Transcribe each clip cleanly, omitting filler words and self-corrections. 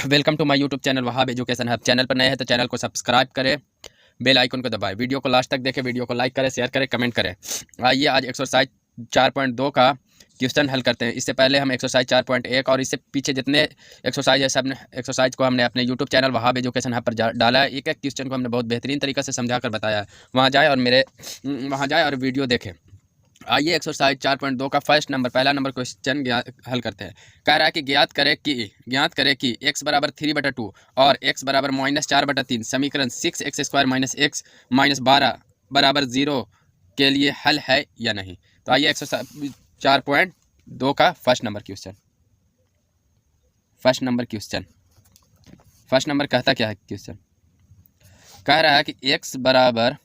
Welcome to my YouTube channel Wahab education hub. Channel पर नए हैं तो चैनल को सब्सक्राइब करें, बेल आइकन को दबाएं, वीडियो को लास्ट तक देखें, वीडियो को लाइक करें, शेयर करें, कमेंट करें। आइए आज एक्सरसाइज 4.2 का क्वेश्चन हल करते हैं। इससे पहले हम एक्सरसाइज 4.1 और इससे पीछे जितने एक्सरसाइज है सब एक्सरसाइज को हमने अपने YouTube channel Wahab education hub पर डाला है। एक एक क्वेश्चन को हमने बहुत बेहतरीन तरीके से समझा कर बताया है। वहाँ जाए और वीडियो देखें। आइए एक्सरसाइज 4.2 का पहला नंबर क्वेश्चन हल करते हैं। कह रहा है कि ज्ञात करें कि x बराबर 3/2 और x बराबर -4/3 समीकरण 6x² - x - 12 बराबर 0 के लिए हल है या नहीं। तो आइए एक्सरसाइज 4.2 का फर्स्ट नंबर कहता क्या है क्वेश्चन। कह रहा है कि x बराबर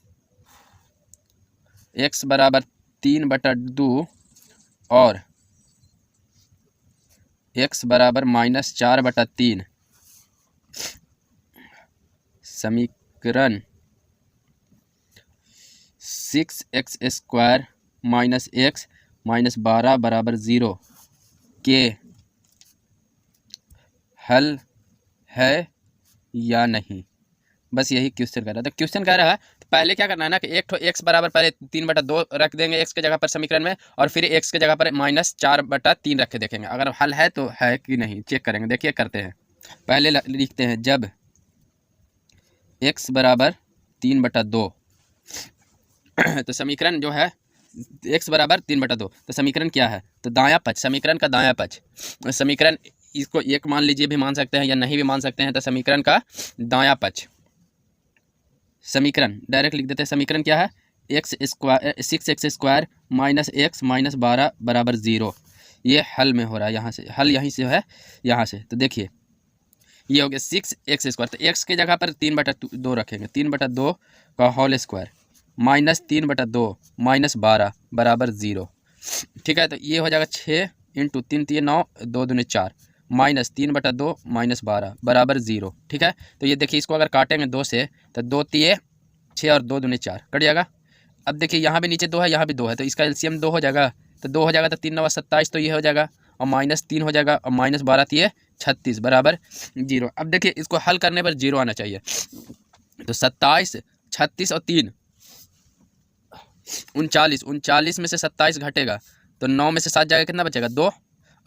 3/2 और x बराबर -4/3 समीकरण 6x² - x - 12 बराबर 0 के हल है या नहीं। बस यही क्वेश्चन कर रहा है। तो क्वेश्चन कह रहा है तो पहले क्या करना है ना कि एक तो x बराबर पहले 3/2 रख देंगे x के जगह पर समीकरण में, और फिर x के जगह पर -4/3 रख के देखेंगे अगर हल है तो है कि नहीं चेक करेंगे। देखिए करते हैं। पहले लिखते हैं जब x बराबर 3/2 तो समीकरण जो है x बराबर 3/2 तो समीकरण क्या है, तो दायां पक्ष, समीकरण का दायां पक्ष, समीकरण इसको एक मान लीजिए भी मान सकते हैं या नहीं भी मान सकते हैं। तो समीकरण का दायां पक्ष, समीकरण डायरेक्ट लिख देते हैं। समीकरण क्या है, 6x² - x - 12 बराबर 0। ये हल में हो रहा है, यहाँ से हल यहीं से है, यहाँ से। तो देखिए ये हो गया 6x², तो x की जगह पर 3/2 रखेंगे, 3/2 का होल स्क्वायर -3/2 - 12 बराबर 0। ठीक है, तो ये हो जाएगा 6 × 3 × 9 2 दूनी 4 -3/2 - 12 बराबर 0। ठीक है, तो ये देखिए इसको अगर काटेंगे 2 से तो 2 × 6 और 2 दूनी 4 कट जाएगा। अब देखिए यहाँ भी नीचे 2 है, यहाँ भी 2 है, तो इसका एलसीएम 2 हो जाएगा। तो 2 हो जाएगा तो 3 × 9 = 27, तो ये हो जाएगा, और -3 हो जाएगा, और -12 तो ये 36 बराबर 0। अब देखिए इसको हल करने पर 0 आना चाहिए। तो 27, 36 और 3 39 में से 27 घटेगा तो 9 में से 7 जाएगा, कितना बचेगा 2,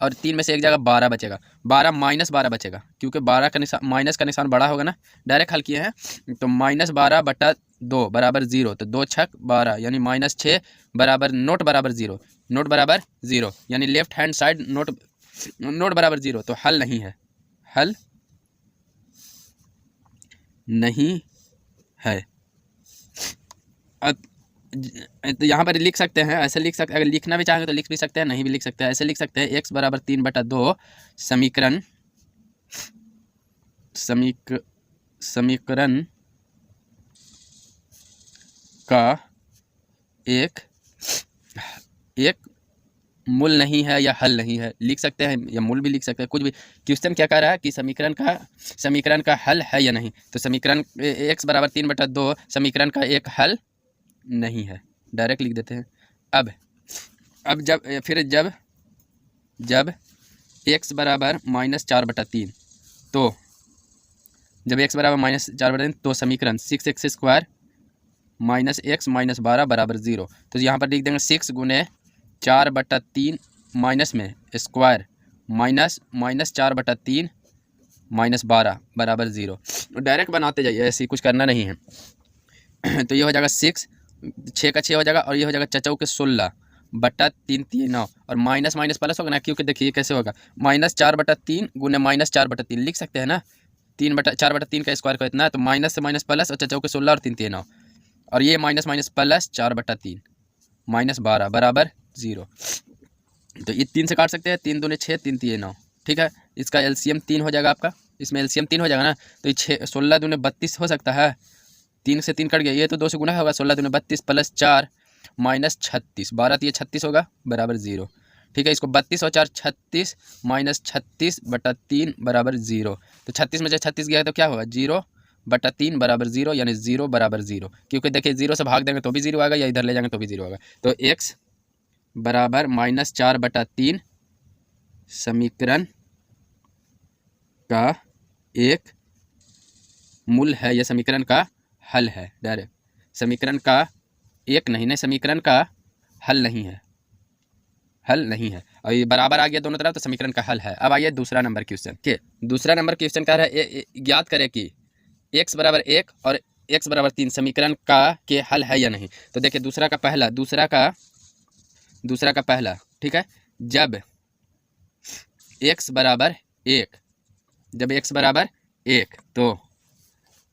और 3 में से 1 जाएगा 12 बचेगा, 12 - 12 बचेगा, क्योंकि 12 का निशान माइनस का निशान बड़ा होगा ना। डायरेक्ट हल किए हैं तो -12/2 बराबर 0, तो 2 × 6 = 12 यानी -6 बराबर नोट बराबर 0, नोट बराबर 0 यानी लेफ्ट हैंड साइड नोट बराबर 0। तो हल नहीं है, हल नहीं है। अब तो यहाँ पर लिख सकते हैं, ऐसे लिख सकते, अगर लिखना भी चाहेंगे तो लिख भी सकते हैं, नहीं भी लिख सकते हैं। ऐसे लिख सकते हैं x बराबर 3/2 समीकरण का एक मूल नहीं है या हल नहीं है, लिख सकते हैं, या मूल भी लिख सकते हैं, कुछ भी। क्वेश्चन क्या कह रहा है कि समीकरण का हल है या नहीं। तो समीकरण x बराबर 3/2 समीकरण का एक हल नहीं है, डायरेक्ट लिख देते हैं। अब जब x बराबर -4/3 तो जब x बराबर -4/3 तो समीकरण 6x² - x - 12 बराबर 0। तो यहाँ पर लिख देंगे 6 × 4/3 माइनस में स्क्वायर -4/3 - 12 बराबर 0। डायरेक्ट बनाते जाइए, ऐसे कुछ करना नहीं है। तो ये हो जाएगा 6 का 6 हो जाएगा, और ये हो जाएगा 4 के 16/3 × 9, और माइनस प्लस होगा ना, क्योंकि देखिए कैसे होगा, -4/3 × -4/3 लिख सकते हैं ना। 4/3 का स्क्वायर का इतना है, तो माइनस से माइनस प्लस, और 4 के 16 और 3 × 9, और ये माइनस प्लस 4/3 - 12 बराबर 0। तो ये 3 से काट सकते हैं, 3 दूनी 6 3 × 9। ठीक है, इसका एलसीएम 3 हो जाएगा आपका, इसमें एलसीएम 3 हो जाएगा ना। तो ये 16 दूनी 32 हो सकता है, 3 से 3 कट गया, ये तो 2 से गुना होगा, 16 दूनी 32 प्लस 4 -36 12 तो ये 36 होगा बराबर 0। ठीक है, इसको 32 और 4 36 -36/3 बराबर 0। तो 36 में से 36 गया तो क्या होगा 0/3 बराबर 0, यानी 0 बराबर 0, क्योंकि देखिए 0 से भाग देंगे तो भी 0 आएगा, या इधर ले जाएंगे तो भी 0 आएगा। तो x बराबर -4/3 समीकरण का एक मूल है, यह समीकरण का हल है। डायरेक्ट समीकरण का एक नहीं, नहीं समीकरण का हल नहीं है, हल नहीं है। और ये बराबर आ गया दोनों तरफ तो समीकरण का हल है। अब आइए दूसरा नंबर क्वेश्चन के। दूसरा नंबर क्वेश्चन कह रहा है ज्ञात करें कि x बराबर 1 और x बराबर 3 समीकरण का के हल है या नहीं। तो देखिए दूसरा का पहला ठीक है, जब x बराबर 1, जब x बराबर 1 तो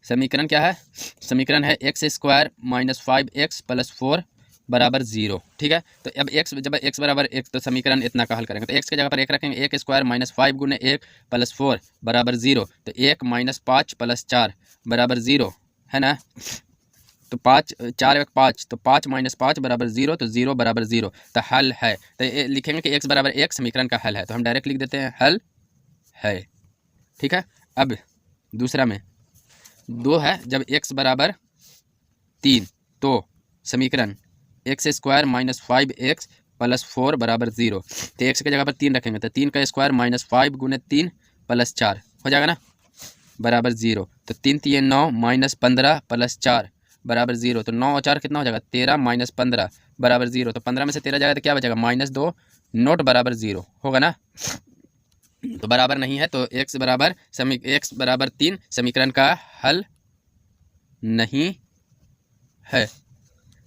समीकरण क्या है, समीकरण है x square minus 5x plus 4 बराबर 0। ठीक है, तो अब जब x बराबर 1 तो समीकरण इतना का हल करेंगे तो x की जगह पर 1 रखेंगे, 1 स्क्वायर माइनस 5 गुने 1 प्लस 4 बराबर 0। तो 1 माइनस 5 प्लस 4 बराबर 0 है ना। तो 5 4 1 5, तो 5 माइनस 5 बराबर 0, तो 0 बराबर 0 तो हल है। तो ये लिखेंगे कि x बराबर 1 समीकरण का हल है, तो हम डायरेक्ट लिख देते हैं हल है। ठीक है, अब दूसरा में 2 है, जब x बराबर 3 तो समीकरण x square minus 5x plus 4 बराबर 0। तो x की जगह पर 3 रखेंगे तो 3 का स्क्वायर माइनस 5 गुने 3 प्लस 4 हो जाएगा ना, बराबर 0। तो 3 3 9 माइनस 15 प्लस 4 बराबर 0। तो 9 और 4 कितना हो जाएगा, 13 माइनस 15 बराबर 0। तो 15 में से 13 जाएगा तो क्या बचेगा, -2 नोट बराबर 0 होगा ना। तो बराबर नहीं है, तो x बराबर 3 समीकरण का हल नहीं है।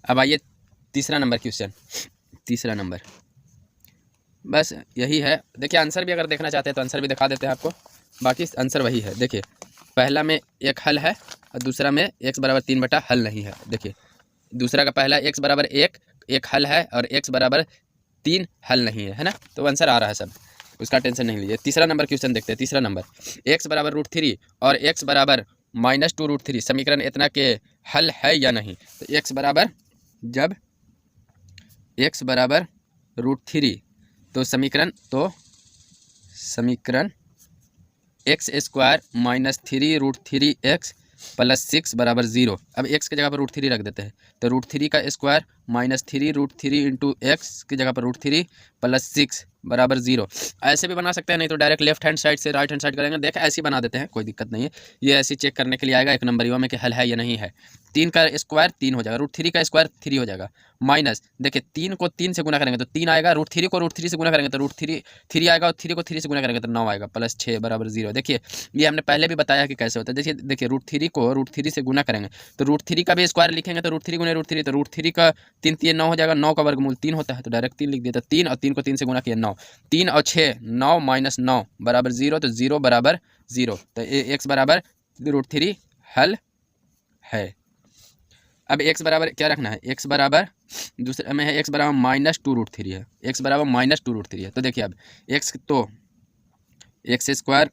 अब आइए तीसरा नंबर क्वेश्चन। तीसरा नंबर बस यही है। देखिए आंसर भी अगर देखना चाहते हैं तो आंसर भी दिखा देते हैं आपको, बाकी आंसर वही है। देखिए पहला में एक हल है और दूसरा में x बराबर 3 बटा हल नहीं है। देखिए दूसरा का पहला x बराबर 1 एक हल है और x बराबर 3 हल नहीं है, है ना। तो आंसर आ रहा है सब, उसका टेंशन नहीं लीजिए। तीसरा नंबर क्वेश्चन देखते हैं। तीसरा नंबर x बराबर √3 और x बराबर -2√3 समीकरण इतना के हल है या नहीं। तो x बराबर, जब x बराबर √3 तो समीकरण x square minus 3√3x plus 6 बराबर 0। अब x की जगह पर √3 रख देते हैं, तो √3 का स्क्वायर माइनस 3√3 इंटू एक्स की जगह पर √3 प्लस 6 बराबर 0। ऐसे भी बना सकते हैं, नहीं तो डायरेक्ट लेफ्ट हैंड साइड से राइट हैंड साइड करेंगे। देखा ऐसे ही बना देते हैं, कोई दिक्कत नहीं है। ये ऐसे चेक करने के लिए आएगा एक नंबर युवा में कि हल है या नहीं है। 3 का स्क्वायर 3 हो जाएगा, √3 का स्क्वायर 3 हो जाएगा, माइनस देखिए 3 को 3 से गुना करेंगे तो 3 आएगा, √3 को √3 से गुना करेंगे तो √3 आएगा और 3 को 3 से गुना करेंगे तो 9 आएगा, प्लस 6 बराबर 0। देखिए ये हमने पहले भी बताया कि कैसे होता है। देखिए √3 को √3 से गुना करेंगे तो √3 का भी स्क्वायर लिखेंगे तो √3 गुने √3, तो √3 का 3 3 9 हो जाएगा, 9 का वर्गमूल 3 होता है तो डायरेक्ट 3 लिख दिया। तो 3 और 3 को 3 से गुना किया 9, 3 और 6 9 माइनस 9 बराबर 0, तो 0 बराबर 0। तो x बराबर √3 हल है। अब x बराबर क्या रखना है, x बराबर दूसरे में है x बराबर -2√3 है, x बराबर -2√3 है। तो देखिए अब x तो x square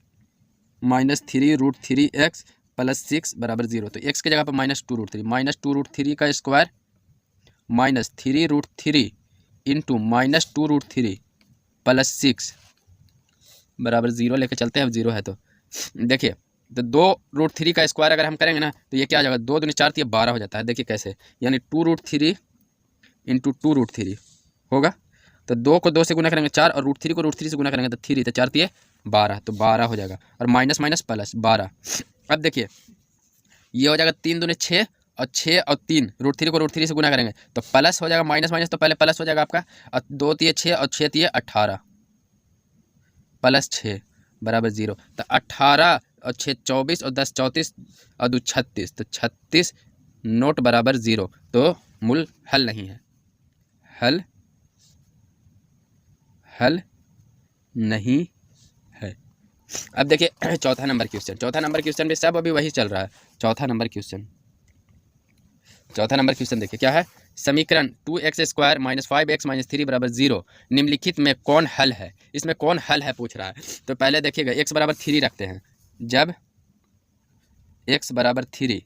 minus 3√3x plus 6 बराबर 0। तो x की जगह पर -2√3 का स्क्वायर माइनस 3√3 इंटू -2√3 प्लस 6 बराबर 0 लेके चलते हैं। अब 0 है तो देखिए, तो 2√3 का स्क्वायर अगर हम करेंगे ना तो ये क्या आ जाएगा, 2 दूनी 4 तो 12 हो जाता है। देखिए कैसे, यानी 2√3 इंटू 2√3 होगा। तो 2 को 2 से गुना करेंगे 4 और √3 को √3 से गुना करेंगे तो 3, तो 4 3 12, तो 12 हो जाएगा और माइनस माइनस प्लस 12। अब देखिए ये हो जाएगा 3 दूनी 6 और 6 और 3 √3 को √3 से गुना करेंगे तो प्लस हो जाएगा, माइनस माइनस तो पहले प्लस हो जाएगा आपका, और 2 3 6 और 6 3 18 प्लस 6 बराबर 0। तो 18 और 6 24 और 10 34 और 2 36, तो 36 नोट बराबर 0। तो मूल हल नहीं है, हल नहीं है। अब देखिए चौथा नंबर क्वेश्चन भी सब अभी वही चल रहा है। चौथा नंबर क्वेश्चन देखिए क्या है, समीकरण 2x square minus 5x minus 3 बराबर 0 निम्नलिखित में कौन हल है। इसमें कौन हल है पूछ रहा है। तो पहले देखिएगा x बराबर 3 रखते हैं। जब x बराबर 3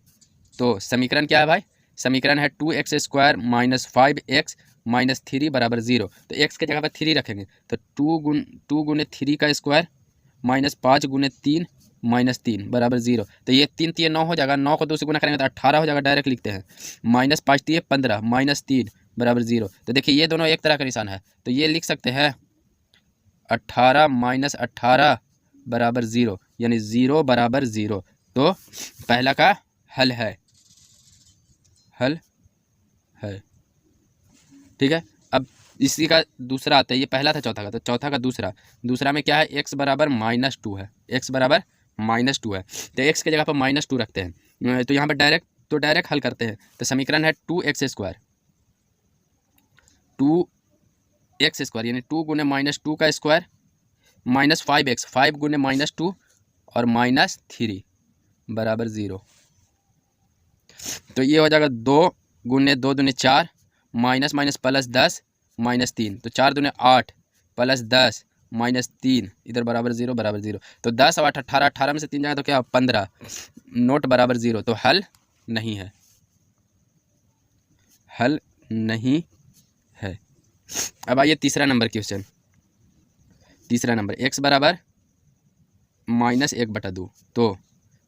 तो समीकरण क्या है भाई, समीकरण है 2x square minus 5x minus 3 बराबर 0। तो x की जगह पर 3 रखेंगे तो 2 गुने 3 का स्क्वायर माइनस 5 गुने 3 माइनस 3 बराबर 0। तो ये 3 3 9 हो जाएगा, 9 को 2 से गुना करेंगे तो 18 हो जाएगा, डायरेक्ट लिखते हैं। माइनस 5 3 15 माइनस 3 बराबर 0। तो देखिए ये दोनों एक तरह का निशान है तो ये लिख सकते हैं 18 माइनस 18 बराबर 0। यानी 0 बराबर 0। तो पहला का हल है, हल है। ठीक है, अब इसी का दूसरा आता है, ये पहला था चौथा का, तो चौथा का दूसरा में क्या है, x बराबर -2 है, x बराबर -2 है। तो x की जगह पर -2 रखते हैं, तो यहाँ पर डायरेक्ट हल करते हैं। तो समीकरण है 2x² यानी 2 गुने -2 का स्क्वायर माइनस 5x, 5 गुने -2 और -3 बराबर 0। तो ये हो जाएगा 2 गुने 2 दूने 4 माइनस माइनस प्लस 10 -3, तो 4 दूने 8 प्लस 10 -3 इधर बराबर 0 बराबर 0। तो 10 और 8 18, 18 में से 3 जाएगा तो क्या 15, नोट बराबर 0। तो हल नहीं है, हल नहीं है। अब आइए तीसरा नंबर क्वेश्चन। तीसरा नंबर x बराबर -1/2। तो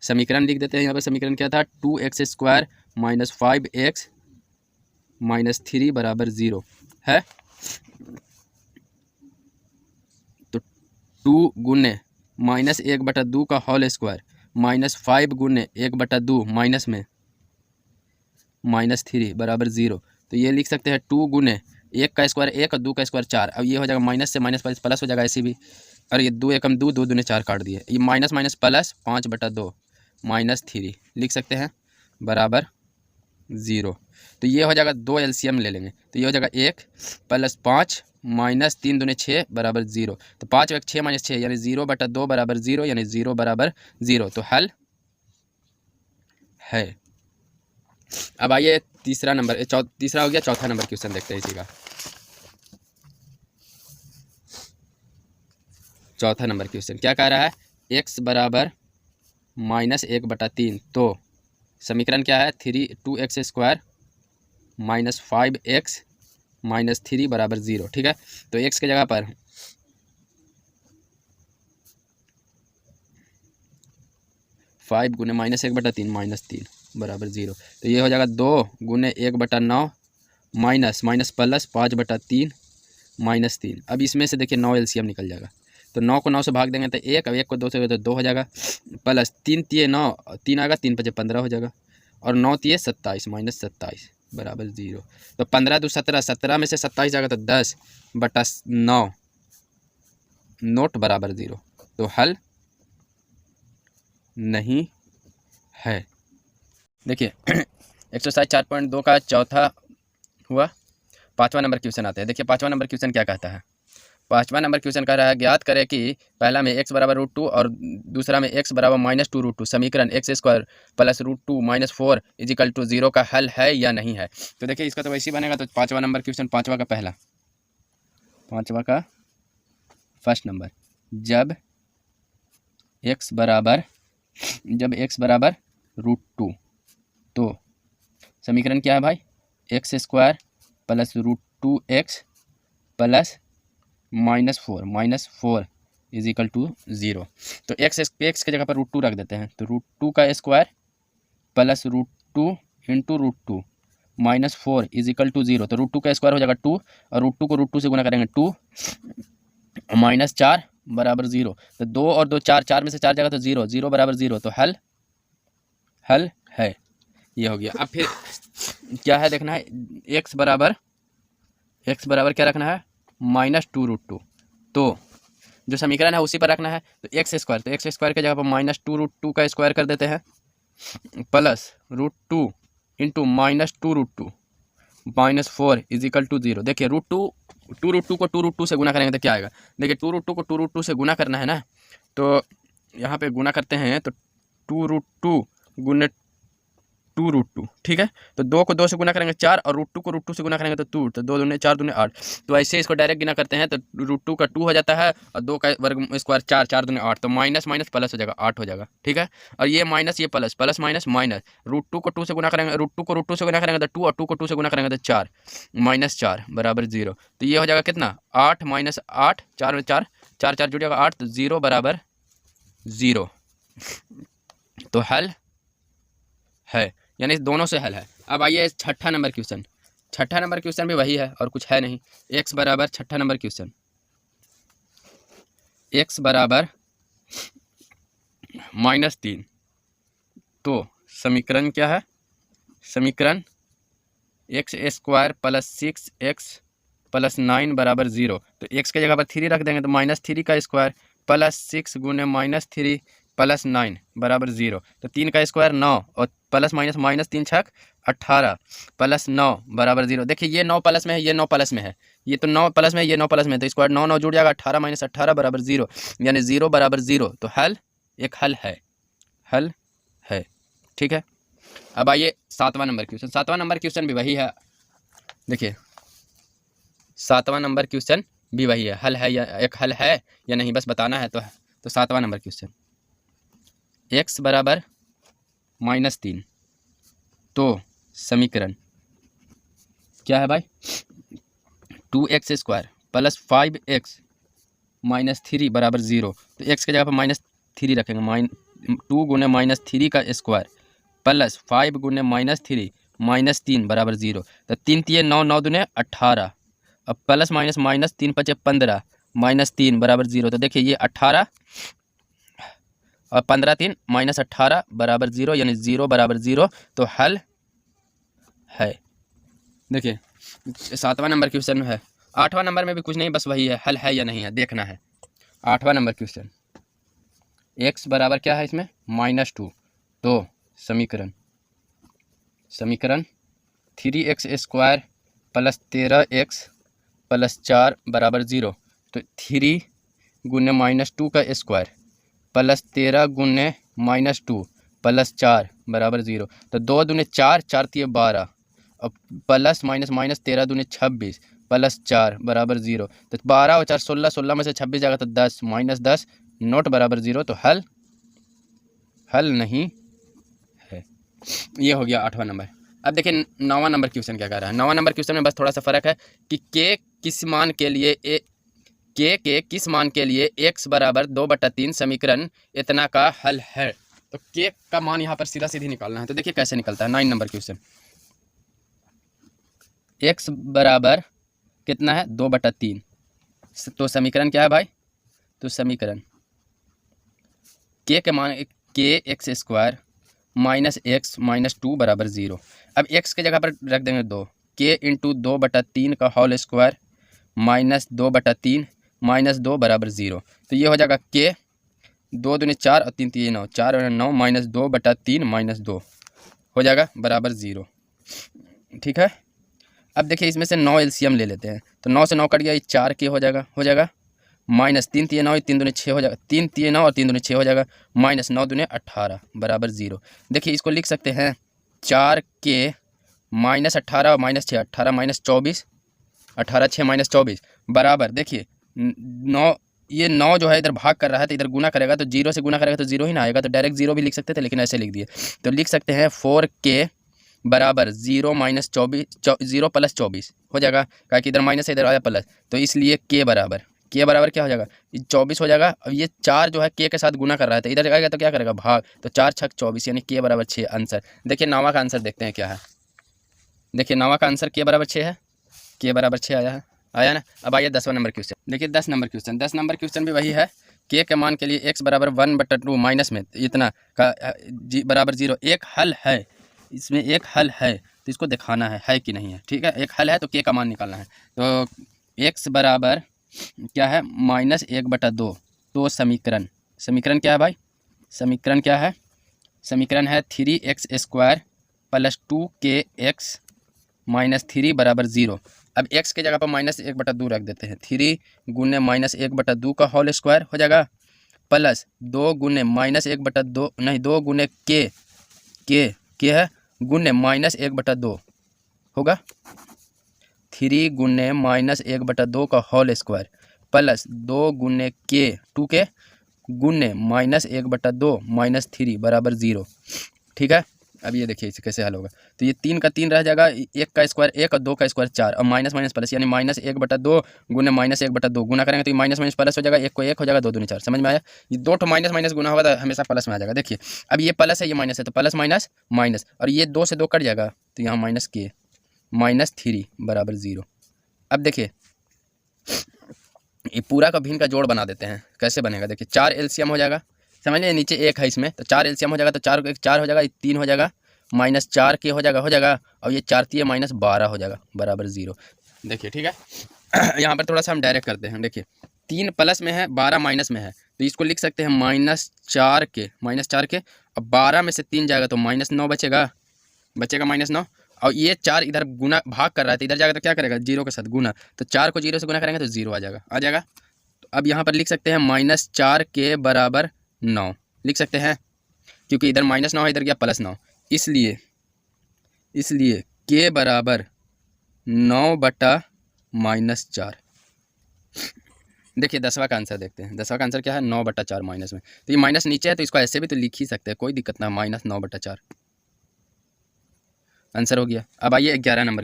समीकरण लिख देते हैं। यहाँ पर समीकरण क्या था, 2x² - 5x -3 बराबर 0 है। तो 2 गुने -1/2 का होल स्क्वायर -5 गुने 1/2 माइनस में -3 बराबर 0। तो ये लिख सकते हैं 2 गुने 1 का स्क्वायर 1 और 2 का स्क्वायर 4। अब ये हो जाएगा माइनस से माइनस प्लस हो जाएगा ऐसे भी, और ये 2 एकम 2, 2 दूने 4 काट दिए, ये माइनस माइनस प्लस 5/2 -3 लिख सकते हैं बराबर 0। तो ये हो जाएगा 2 एलसीएम ले लेंगे, तो ये हो जाएगा 1 + 5 -3 दूने 6 बराबर 0। तो 5 और 6 -6 यानी 0/2 बराबर 0, यानी 0 बराबर 0। तो हल है। अब आइए तीसरा नंबर, तीसरा हो गया, चौथा नंबर क्वेश्चन देखते हैं इसी का। चौथा नंबर क्वेश्चन क्या कह रहा है, x बराबर -1/3। तो समीकरण क्या है, 2x² - 5x -3 बराबर 0। ठीक है, तो x की जगह पर 5 गुने -1/3 -3 बराबर 0। तो ये हो जाएगा 2 गुने 1/9 माइनस माइनस प्लस 5/3 -3। अब इसमें से देखिए 9 एलसीएम निकल जाएगा, तो 9 को 9 से भाग देंगे तो 1, अब 1 को 2 से तो 2 हो जाएगा, प्लस 3 × 9 3 आएगा, 3 × 5 15 हो जाएगा, और 9 × 27 -27 बराबर 0। तो 15 × 2 = 17, 17 में से 27 जाएगा तो 10/9 नोट बराबर 0। तो हल नहीं है। देखिए एक्सरसाइज 4.2 का चौथा हुआ। पाँचवा नंबर क्वेश्चन आता है। देखिए पाँचवा नंबर क्वेश्चन क्या कहता है। पाँचवा नंबर क्वेश्चन कह रहा है, ज्ञात करें कि पहला में x बराबर √2 और दूसरा में x बराबर -2√2 समीकरण x² + √2 - 4 = 0 का हल है या नहीं है। तो देखिए इसका तो वैसे ही बनेगा। तो पाँचवा नंबर क्वेश्चन, पाँचवा का फर्स्ट नंबर, जब x बराबर √2 तो समीकरण क्या है भाई, x² + √2x + -4 = 0। तो x की जगह पर √2 रख देते हैं। तो √2 का स्क्वायर + √2 × √2 -4 = 0। तो √2 का स्क्वायर हो जाएगा 2, और √2 को √2 से गुना करेंगे 2 -4 बराबर 0। तो 2 और 2 4, 4 में से 4 जाएगा तो 0, 0 बराबर 0। तो हल है, ये हो गया। अब फिर क्या है देखना है, x बराबर क्या रखना है, -2√2। तो जो समीकरण है उसी पर रखना है। तो x² तो x² की जगह पर -2√2 का स्क्वायर कर देते हैं, प्लस √2 × -2√2 -4 = 0। देखिए √2 को 2√2 से गुना करेंगे तो क्या आएगा। देखिए 2√2 को 2√2 से गुना करना है ना, तो यहाँ पे गुना करते हैं तो 2√2 गुने 2√2। ठीक है, तो 2 को 2 से गुना करेंगे 4, और √2 को √2 से गुना करेंगे तो 2, तो 2 दूने 4 दूने 8। तो ऐसे इसको डायरेक्ट गुना करते हैं तो √2 का 2 हो जाता है, और 2 का वर्ग स्क्वायर 4, 4 दूने 8, तो माइनस माइनस प्लस हो जाएगा, 8 हो जाएगा। ठीक है, और ये माइनस ये प्लस, प्लस माइनस माइनस, √2 को 2 से गुना करेंगे, √2 को √2 से गुना करेंगे तो 2, और 2 को 2 से गुना करेंगे तो 4, -4 बराबर 0। तो ये हो जाएगा कितना, 8 - 8, 4 में 4, 4 4 जुड़ जाएगा 8, तो 0 बराबर 0। तो हल है, यानी दोनों से हल है। अब आइए छठा नंबर क्वेश्चन। छठा नंबर क्वेश्चन भी वही है और कुछ है नहीं। x बराबर, छठा नंबर क्वेश्चन, x बराबर -3। तो समीकरण क्या है, समीकरण x² प्लस 6x प्लस 9 बराबर 0। तो x के जगह पर 3 रख देंगे तो -3 का स्क्वायर प्लस 6 गुने -3 प्लस 9 बराबर 0। तो 3 का स्क्वायर 9 और प्लस माइनस -3 छक 18 प्लस 9 बराबर 0। देखिए ये 9 प्लस में है, ये 9 प्लस में है, ये तो 9 प्लस में है, ये 9 प्लस में है, तो स्क्वायर 9 9 जुड़ जाएगा, 18 - 18 बराबर 0, यानी 0 बराबर 0। तो हल एक हल है। ठीक है। अब आइए 7वां नंबर क्वेश्चन। 7वां नंबर क्वेश्चन भी वही है। देखिए 7वां नंबर क्वेश्चन भी वही है, हल है या एक हल है या नहीं बस बताना है। तो 7वां नंबर क्वेश्चन, x बराबर -3। तो समीकरण क्या है भाई, 2x² प्लस 5x माइनस 3 बराबर 0। तो x की जगह पर -3 रखेंगे, 2 गुने -3 का स्क्वायर प्लस 5 गुने -3 -3 बराबर 0। तो 3 3 9 9 दूने 18, अब प्लस माइनस -3 5 15 -3 बराबर 0। तो देखिए ये 18 और 15 3 -18 बराबर 0, यानी 0 बराबर 0। तो हल है। देखिए 7वां नंबर क्वेश्चन है। 8वां नंबर में भी कुछ नहीं, बस वही है, हल है या नहीं है देखना है। 8वां नंबर क्वेश्चन, x बराबर क्या है इसमें -2। तो समीकरण 3x² प्लस 13x प्लस 4 बराबर 0। तो 3 गुने -2 का स्क्वायर प्लस 13 गुने -2 प्लस 4 बराबर 0। तो 2 दूने 4, 4 3 12, और प्लस माइनस -13 दूने 26 प्लस 4 बराबर 0। तो 12 और 4 16, 16 में से 26 जाएगा तो 10 -10 नोट बराबर 0। तो हल नहीं है। ये हो गया 8वां नंबर। अब देखिए 9वां नंबर क्वेश्चन क्या कह रहा है। 9वां नंबर क्वेश्चन में बस थोड़ा सा फर्क है कि के किस मान के लिए x बराबर 2/3 समीकरण इतना का हल है। तो के का मान यहाँ पर सीधा सीधी निकालना है। तो देखिए कैसे निकलता है। 9 नंबर क्वेश्चन, x बराबर कितना है 2/3। तो समीकरण क्या है भाई, तो समीकरण के मान kx² -x -2 बराबर 0। अब x के जगह पर रख देंगे 2, k इंटू 2/3 का होल स्क्वायर -2/3 -2 बराबर 0। तो ये हो जाएगा k 2 दूनी 4 और 3 3 9, 4 और 9 -2/3 -2 हो जाएगा बराबर 0। ठीक है। अब देखिए इसमें से 9 एलसीएम ले लेते हैं। तो 9 से 9 कट गया, ये 4 के हो जाएगा -3 3 9, 3 दूनी 6 हो जाएगा, 3 3 9 और 3 दूनी 6 हो जाएगा, -9 दूनी 18 बराबर 0। देखिए इसको लिख सकते हैं 4 के -18 और -6, 18 -24, 18 6 -24 बराबर। देखिए 9, ये 9 जो है इधर भाग कर रहा है तो इधर गुना करेगा, तो 0 से गुना करेगा तो 0 ही ना आएगा। तो डायरेक्ट 0 भी लिख सकते थे, लेकिन ऐसे लिख दिए। तो लिख सकते हैं 4k बराबर 0 प्लस 24 हो जाएगा, क्या कि इधर माइनस है इधर आया प्लस, तो इसलिए के बराबर क्या हो जाएगा 24 हो जाएगा। अब ये 4 जो है के साथ गुना कर रहा है तो इधर आएगा तो क्या करेगा भाग, तो 4 6 24, यानी के बराबर 6 आंसर। देखिए 9वां का आंसर देखते हैं क्या है। देखिए 9वां का आंसर के बराबर 6 है, के बराबर 6 आया ना। अब आइए 10वां नंबर क्वेश्चन। देखिए 10 नंबर क्वेश्चन भी वही है। के मान के लिए x बराबर 1/2 माइनस में इतना का बराबर 0। एक हल है, इसमें एक हल है तो इसको दिखाना है कि नहीं है। ठीक है, एक हल है तो के का मान निकालना है। तो x बराबर क्या है -1/2। तो समीकरण क्या है भाई, समीकरण क्या है, समीकरण है 3x² प्लस 2kx -3 बराबर 0। अब x के जगह पर -1/2 रख देते हैं। 3 गुने -1/2 का होल स्क्वायर हो जाएगा प्लस 2 गुने -1/2 नहीं 2 गुने के है गुने -1/2 होगा। 3 गुने -1/2 का होल स्क्वायर प्लस 2 गुने के 2k गुने -1/2 -3 बराबर 0। ठीक है। अब ये देखिए इसे कैसे हल होगा। तो ये 3 का 3 रह जाएगा, 1 का स्क्वायर 1 और 2 का स्क्वायर 4 और माइनस माइनस प्लस, यानी -1/2 गुने -1/2 गुना करेंगे तो ये माइनस माइनस प्लस हो जाएगा, 1 को 1 हो जाएगा, 2 दूनी 4। समझ में आया। ये 2 ठो माइनस माइनस गुना होगा तो हमेशा प्लस में आ जाएगा। देखिए अब ये प्लस है ये माइनस है तो प्लस माइनस माइनस, और ये 2 से 2 कट जाएगा तो यहाँ -3 बराबर 0। अब देखिए ये पूरा का भिन्न का जोड़ बना देते हैं। कैसे बनेगा देखिए, 4 एलसीएम हो जाएगा, समझ लिया। नीचे 1 है इसमें, तो 4 एलसीएम हो जाएगा, तो 4 को 1 4 हो जाएगा, 3 हो जाएगा, -4 के हो जाएगा, और ये 4 3 -12 हो जाएगा बराबर 0। देखिए ठीक है। यहाँ पर थोड़ा सा हम डायरेक्ट करते हैं। देखिए 3 प्लस में है, 12 माइनस में है, तो इसको लिख सकते हैं -4 के, और 12 में से 3 जाएगा तो -9 बचेगा -9, और ये 4 इधर गुना भाग कर रहा है, तो इधर जाएगा तो क्या करेगा, 0 के साथ गुना, तो 4 को 0 से गुना करेंगे तो 0 आ जाएगा। तो अब यहाँ पर लिख सकते हैं -4 के बराबर 9 लिख सकते हैं, क्योंकि इधर -9 है, इधर गया +9, इसलिए के बराबर 9 बटा -4। देखिए 10वां का आंसर देखते हैं। 10वां का आंसर क्या है, 9 बटा 4 माइनस में, तो ये माइनस नीचे है तो इसको ऐसे भी तो लिख ही सकते हैं, कोई दिक्कत ना, -9 बटा 4 आंसर हो गया। अब आइए 11 नंबर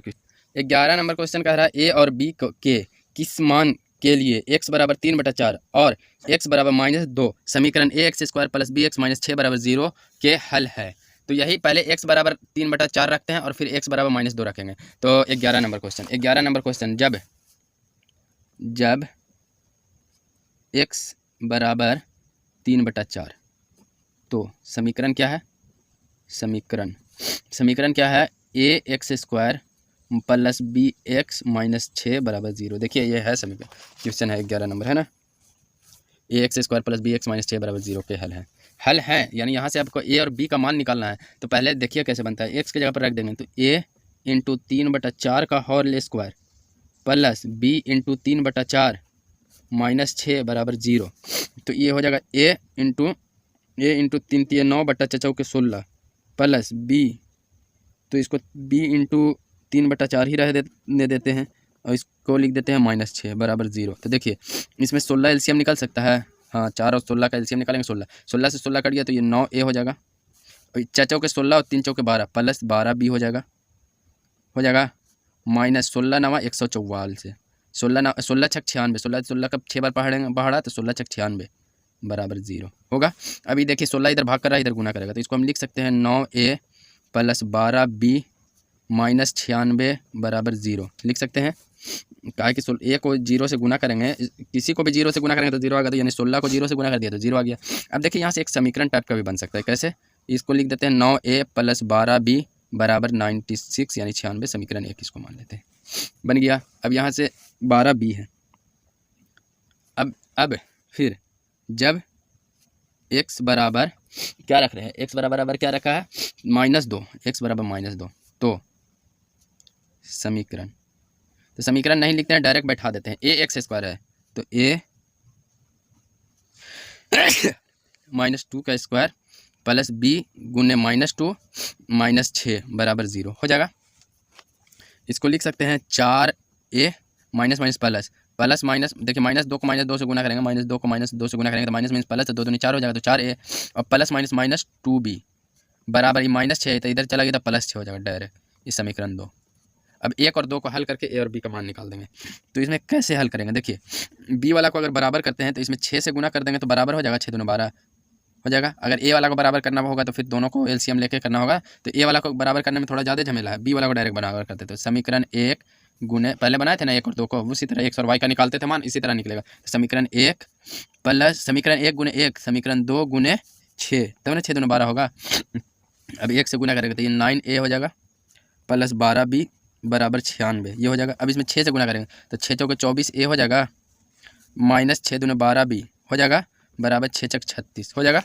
क्वेश्चन कह रहा है ए और बी के किस मान के लिए x बराबर 3 बटा 4 और x बराबर -2 समीकरण ax² + bx - 6 बराबर 0 के हल है। तो यही पहले x बराबर 3 बटा 4 रखते हैं और फिर x बराबर -2 रखेंगे। तो 11 नंबर क्वेश्चन, जब x बराबर 3 बटा 4 तो समीकरण क्या है, समीकरण क्या है, ax² + bx - 6 बराबर 0। देखिए ये है समीकरण, क्वेश्चन है 11 नंबर, है ना। ax² + bx - 6 बराबर 0 के हल है, यानी यहाँ से आपको a और b का मान निकालना है। तो पहले देखिए कैसे बनता है, x की जगह पर रख देंगे तो a × 3 बटा 4 का होल स्क्वायर प्लस b × 3 बटा 4 - 6 बराबर 0। तो ये हो जाएगा a × 3 × 9 बटा 4 × 16 प्लस b, तो इसको b × 3 बटा 4 ही रहने देते हैं और इसको लिख देते हैं -6 बराबर 0। तो देखिए इसमें 16 एलसीएम निकल सकता है, हाँ 4 और 16 का एलसीएम निकालेंगे, 16 से 16 कट गया तो ये 9a हो जाएगा, और 4 चौके 16 और 3 चौके 12 प्लस 12b हो जाएगा -16 नवा 144 से 16 छक 96, 16 का 6 बार पढ़ा तो 16 छक 96 बराबर 0 होगा। अभी देखिए 16 इधर भाग कर रहा है, इधर गुना करेगा, तो इसको हम लिख सकते हैं 9a + 12b - 96 बराबर 0 लिख सकते हैं। कहा कि a को 0 से गुना करेंगे, किसी को भी 0 से गुना करेंगे तो 0 आ गया, तो यानी 16 को 0 से गुना कर दिया तो 0 आ गया। अब देखिए यहाँ से एक समीकरण टाइप का भी बन सकता है, कैसे, इसको लिख देते हैं 9a + 12b बराबर 96 यानी 96, समीकरण 1 इसको मान लेते हैं, बन गया। अब यहाँ से 12b है। अब फिर जब x बराबर क्या रख रहे हैं, x बराबर क्या रखा है, -2, x बराबर -2, तो समीकरण नहीं लिखते हैं, डायरेक्ट बैठा देते हैं। ax² है तो a -2 का स्क्वायर प्लस b गुने -2 - 6 बराबर 0 हो जाएगा। इसको लिख सकते हैं 4a माइनस प्लस माइनस, देखिए -2 को -2 से गुना करेंगे, -2 को -2 से गुना करेंगे तो माइनस माइनस प्लस, तो 2 दूनी 4 हो जाएगा, तो 4a और प्लस माइनस -2b बराबर ये -6 तो इधर चला गया तो +6 हो जाएगा डायरेक्ट, इस समीकरण 2। अब 1 और 2 को हल करके a और b का मान निकाल देंगे। तो इसमें कैसे हल करेंगे, देखिए b वाला को अगर बराबर करते हैं तो इसमें 6 से गुना कर देंगे तो बराबर हो जाएगा, 6 दूनी 12 हो जाएगा। अगर a वाला को बराबर करना होगा तो फिर दोनों को एलसीएम लेके करना होगा, तो a वाला को बराबर करने में थोड़ा ज़्यादा झमेला है, b वाला को डायरेक्ट बराबर करते तो समीकरण 1 गुने, पहले बनाए थे ना 1 और 2 को, उसी तरह x और y का निकालते थे मान, इसी तरह निकलेगा। तो समीकरण 1 प्लस समीकरण 1 गुने 1 समीकरण 2 गुने 6, तब ना 6 दूनी 12 होगा। अब 1 से गुना करेंगे तो ये 9a हो जाएगा प्लस 12b बराबर 96 ये हो जाएगा। अब इसमें 6 से गुना करेंगे तो 6 चौके 24a हो जाएगा माइनस 6 दूने 12b हो जाएगा बराबर 6 चक 36 हो जाएगा।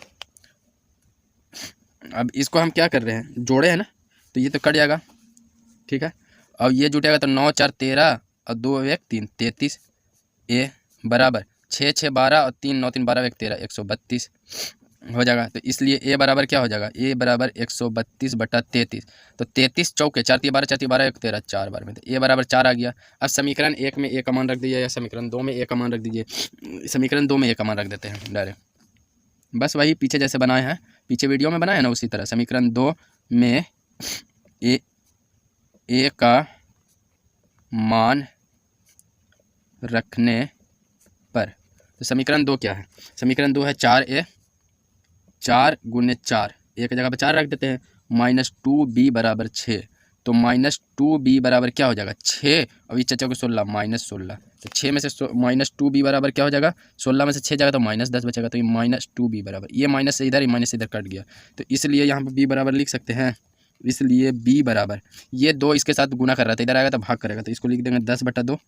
अब इसको हम क्या कर रहे हैं, जोड़े हैं ना, तो ये तो कट जाएगा, ठीक है। और ये जुटेगा तो 9 4 13 और 2 1 3 33 a बराबर 6 6 12 और 3 9 3 12 1 13 132 हो जाएगा। तो इसलिए a बराबर क्या हो जाएगा, a बराबर 132 बटा 33, तो 33 चौके 4 3 12 4 3 12 1 13 4 बार में, तो a बराबर 4 आ गया। अब समीकरण 1 में a का मान रख दीजिए या समीकरण 2 में a का मान रख दीजिए, समीकरण 2 में a का मान रख देते हैं डायरेक्ट, बस वही पीछे जैसे बनाए हैं, पीछे वीडियो में बनाए हैं ना उसी तरह। समीकरण 2 में a का मान रखने पर, तो समीकरण 2 क्या है, समीकरण 2 है 4a 4 गुने 4 a की जगह पर 4 रख देते हैं -2b बराबर 6, तो तो -2b बराबर क्या हो जाएगा 6, और ये चचा को 16 -16, तो 6 में से -2b बराबर क्या हो जाएगा 16 में से 6 जाएगा तो -10 बचेगा, तो ये -2b बराबर, ये माइनस से इधर, ये माइनस से इधर कट गया, तो इसलिए यहाँ पर b बराबर लिख सकते हैं, इसलिए b बराबर, ये 2 इसके साथ गुना कर रहा था, इधर आएगा तो भाग करेगा, तो इसको लिख देंगे 10/2,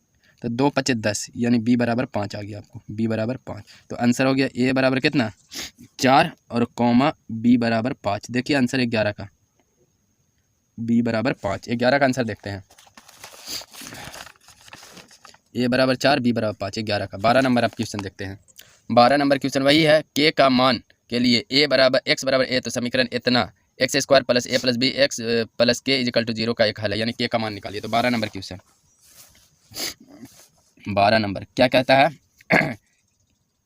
तो 2 × 5 = 10, यानी b बराबर 5 आ गया आपको, b बराबर 5। तो आंसर हो गया a बराबर कितना 4 और कॉमा b बराबर 5। देखिए आंसर 11 का, b बराबर 5, 11 का आंसर देखते हैं, a बराबर 4 b बराबर 5, 11 का। 12 नंबर आप क्वेश्चन देखते हैं। 12 नंबर क्वेश्चन वही है, k का मान के लिए x बराबर a, तो समीकरण इतना x² + a + b x + k = 0 का एक हल है, यानी k का मान निकालिए। तो 12 नंबर क्वेश्चन, 12 नंबर क्या कहता है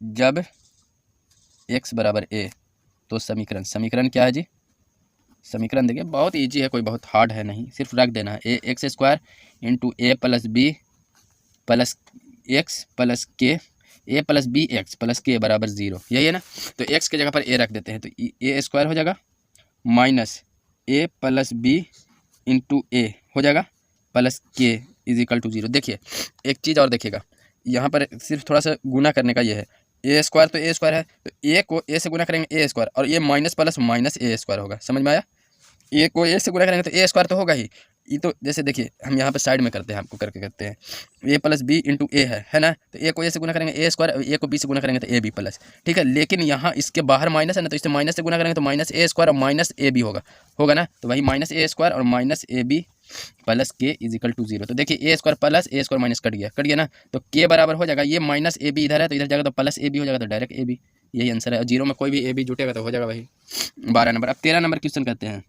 जब x बराबर a, तो समीकरण क्या है जी, समीकरण देखिए बहुत इजी है, कोई बहुत हार्ड है नहीं, सिर्फ रख देना है x² × a + b + x + k a + b x + k बराबर 0, यही है ना। तो x के जगह पर a रख देते हैं, तो a² हो जाएगा माइनस a + b × a हो जाएगा प्लस k = 0। देखिए एक चीज़ और देखिएगा, यहाँ पर सिर्फ थोड़ा सा गुना करने का ये है, a² तो a² है, तो a को a से गुना करेंगे a², और ये माइनस प्लस माइनस a² होगा, समझ में आया। a को a से गुना करेंगे तो a² तो होगा ही, ये तो जैसे देखिए हम यहाँ पर साइड में करते हैं, आपको करके करते हैं, a + b × a है ना, तो a को a से गुना करेंगे a², a को b से गुना करेंगे तो ab प्लस, ठीक है। लेकिन यहाँ इसके बाहर माइनस है ना, तो इससे माइनस से गुना करेंगे तो -a² और -ab होगा ना, तो वही -a² और -ab + k = 0। तो देखिए a² plus a² minus cut गया ना, तो k बराबर हो जाएगा, ये -ab इधर है तो इधर जाएगा तो +ab हो जाएगा, तो डायरेक्ट ab, यही आंसर है। 0 में कोई भी ab जुटेगा तो हो जाएगा वही। 12 नंबर। अब 13 नंबर क्वेश्चन करते हैं।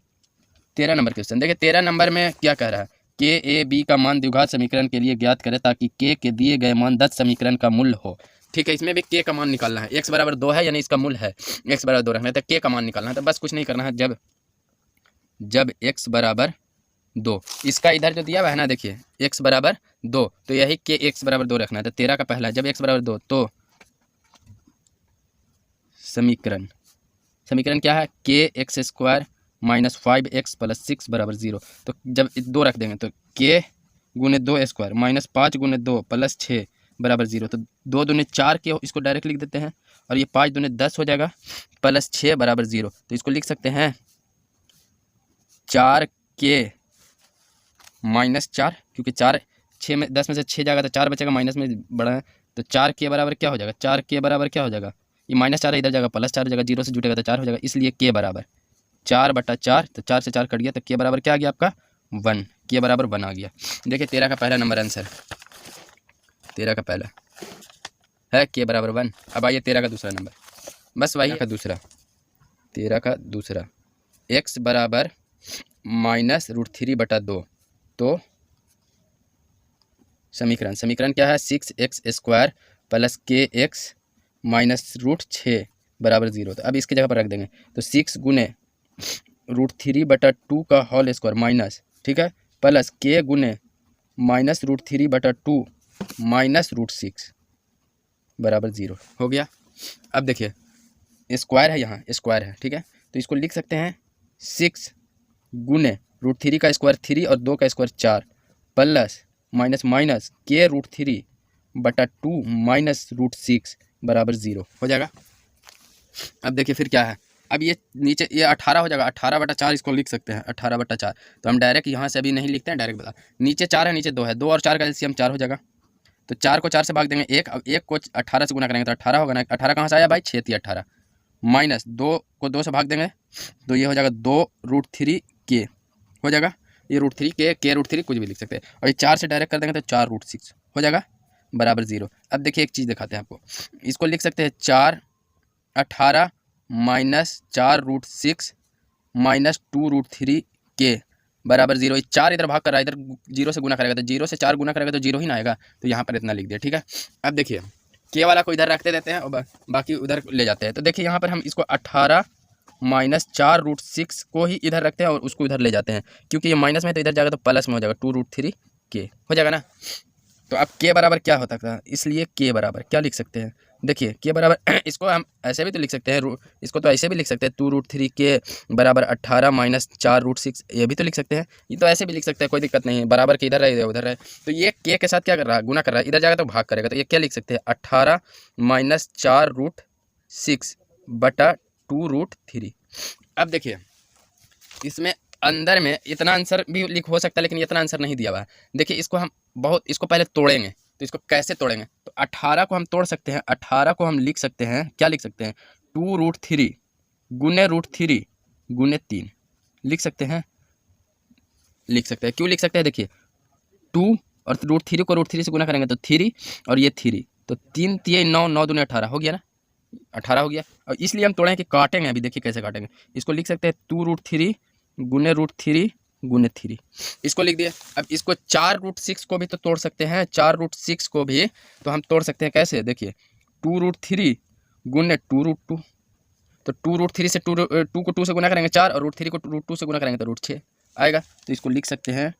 13 नंबर क्वेश्चन देखिए, 13 नंबर में क्या कह रहा है, k a b का मान द्विघात समीकरण के लिए ज्ञात करें ताकि k के दिए गए मान 10 समीकरण का मूल्य हो। ठीक है, इसमें भी k का मान निकालना है, x बराबर 2 है यानी इसका मूल्य है, x बराबर 2 रखना है, तो k का मान निकालना है, तो बस कुछ नहीं करना है, जब x बराबर 2, इसका इधर जो दिया हुआ है ना, देखिए x बराबर 2, तो यही k x बराबर 2 रखना है। तो 13 का पहला, जब x बराबर 2, तो समीकरण क्या है, kx² - 5x + 6 बराबर 0। तो जब 2 रख देंगे तो k × 2² - 5 × 2 + 6 बराबर 0। तो 2 दूनी 4 के, इसको डायरेक्ट लिख देते हैं, और ये 5 दूनी 10 हो जाएगा + 6 बराबर 0। तो इसको लिख सकते हैं 4k - 4, क्योंकि 4 6 में 10 में से 6 जाएगा तो 4 बचेगा, माइनस में बड़ा है, तो 4k बराबर क्या हो जाएगा, 4k बराबर क्या हो जाएगा, ये -4 इधर जाएगा +4 हो जाएगा, 0 से जुटेगा तो 4 हो जाएगा, इसलिए k बराबर 4/4, तो 4 से 4 कट गया, तो k बराबर क्या आ गया आपका 1, k बराबर 1 आ गया। देखिए 13 का पहला नंबर आंसर, 13 का पहला है k बराबर 1। अब आइए 13 का दूसरा नंबर, बस वही का दूसरा, 13 का दूसरा, x बराबर -√3/2, तो समीकरण क्या है, 6x² + kx -√6 बराबर 0। तो अब इसकी जगह पर रख देंगे, तो 6 × √3/2 का होल स्क्वायर माइनस, ठीक है, प्लस k × -√3/2 -√6 बराबर 0 हो गया। अब देखिए स्क्वायर है, यहाँ स्क्वायर है, ठीक है, तो इसको लिख सकते हैं 6 × √3 का स्क्वायर 3 और 2 का स्क्वायर 4 प्लस माइनस k √3/2 -√6 बराबर 0 हो जाएगा। अब देखिए फिर क्या है, अब ये नीचे ये 18 हो जाएगा, 18/4 इसको लिख सकते हैं, 18/4। तो हम डायरेक्ट यहाँ से अभी नहीं लिखते हैं, डायरेक्ट बता, नीचे 4 है नीचे 2 है, 2 और 4 का एलसीएम 4 हो जाएगा, तो 4 को 4 से भाग देंगे 1, अब 1 को 18 से गुना करेंगे तो 18 होगा ना, 18 कहाँ से आया भाई, 6 × 18, माइनस 2 को 2 से भाग देंगे तो ये हो जाएगा 2√3k हो जाएगा, ये √3k k√3 कुछ भी लिख सकते हैं, और ये 4 से डायरेक्ट कर देंगे तो 4√6 हो जाएगा बराबर 0। अब देखिए एक चीज़ दिखाते हैं आपको, इसको लिख सकते हैं 4/18 -4√6 -2√3k बराबर 0। 4 इधर भाग कर रहा है, इधर 0 से गुना करेगा तो 0 से 4 गुना करेगा तो 0 ही ना आएगा, तो यहाँ पर इतना लिख दिया, ठीक है। अब देखिए k वाला को इधर रखते देते हैं और बाकी उधर ले जाते हैं, तो देखिए यहाँ पर हम इसको 18 -4√6 को ही इधर रखते हैं और उसको इधर ले जाते हैं, क्योंकि ये माइनस में तो इधर जाएगा तो प्लस में हो जाएगा, 2√3k हो जाएगा ना। तो अब k बराबर क्या होता है, इसलिए k बराबर क्या लिख सकते हैं, देखिए के बराबर इसको हम ऐसे भी तो लिख सकते हैं, इसको तो ऐसे भी लिख सकते हैं 2√3 के बराबर 18 माइनस 4√6, ये भी तो लिख सकते हैं। ये तो ऐसे भी लिख सकते हैं, कोई दिक्कत नहीं है। बराबर के इधर रहे उधर रहे, तो ये के साथ क्या कर रहा है, गुना कर रहा है, इधर जाएगा तो भाग करेगा। तो ये क्या लिख सकते हैं 18 माइनस 4√6 बटा 2√3। अब देखिए इसमें अंदर में इतना आंसर भी लिख हो सकता है, लेकिन इतना आंसर नहीं दिया हुआ है। देखिए इसको हम इसको पहले तोड़ेंगे, तो इसको कैसे तोड़ेंगे, तो 18 को हम तोड़ सकते हैं। 18 को हम लिख सकते हैं, क्या लिख सकते हैं 2√3 गुने √3 गुने 3 लिख सकते हैं, लिख सकते हैं। क्यों लिख सकते हैं, देखिए 2 और √3 को √3 से गुना करेंगे तो 3 और ये 3, तो 3 3 9 9 दूने 18 हो गया ना, 18 हो गया। और इसलिए हम तोड़े कि काटेंगे, अभी देखिए कैसे काटेंगे। इसको लिख सकते हैं 2√3 गुने √3 गुने 3, इसको लिख दिए। अब इसको 4√6 को भी तो तोड़ सकते हैं, 4√6 को भी तो हम तोड़ सकते हैं कैसे, देखिए 2√3 गुने 2√2, तो 2√3 से 2 को 2 से गुना करेंगे 4, और √3 को √2 से गुना करेंगे तो √6 आएगा। तो इसको लिख सकते हैं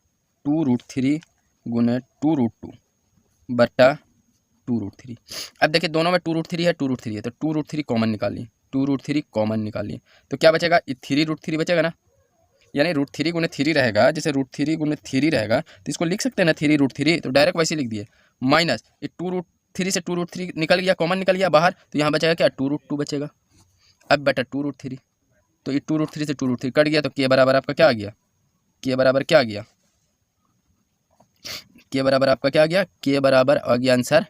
2√3 गुने 2√2 बटा 2√3। अब देखिए दोनों में 2√3 है, 2√3 है, तो 2√3 कॉमन निकालिए, 2√3 कॉमन निकालिए, तो क्या बचेगा, 3√3 बचेगा ना, यानी √3 गुने 3 रहेगा। जैसे √3 गुने 3 रहेगा तो इसको लिख सकते हैं ना 3√3, तो डायरेक्ट वैसे लिख दिए। माइनस ये 2√3 से 2√3 निकल गया, कॉमन निकल गया बाहर, तो यहाँ बचेगा क्या 2√2 बचेगा। अब बटा 2√3, तो ये 2√3 से 2√3 कट गया, तो के बराबर आपका क्या आ गया, के बराबर क्या आ गया, के बराबर आपका क्या आ गया, के बराबर आ गया आंसर